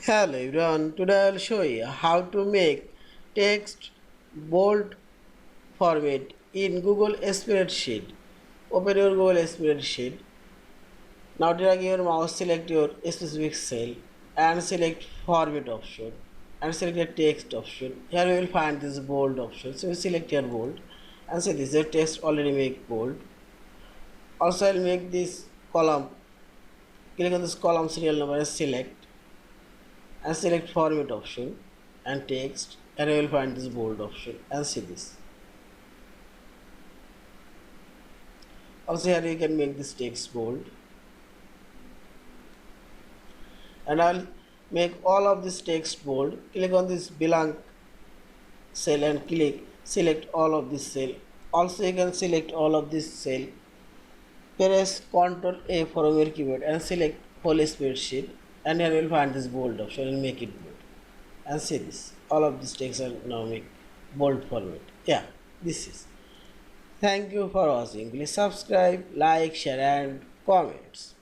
Hello everyone, today I will show you how to make text bold format in Google Spreadsheet. Open your Google Spreadsheet. Now drag your mouse, select your specific cell and select format option and select the text option. Here you will find this bold option. So you select your bold and say this is a text already make bold. Also I will make this column. Click on this column serial number and select format option and text and I will find this bold option and see this. Also here you can make this text bold and I'll make all of this text bold. Click on this blank cell and select all of this cell. Also you can select all of this cell. Press Ctrl A from your keyboard and select whole spreadsheet and here you will find this bold option and make it bold. And see this, all of these text are now make bold format. Yeah, this is. Thank you for watching. Please subscribe, like, share and comments.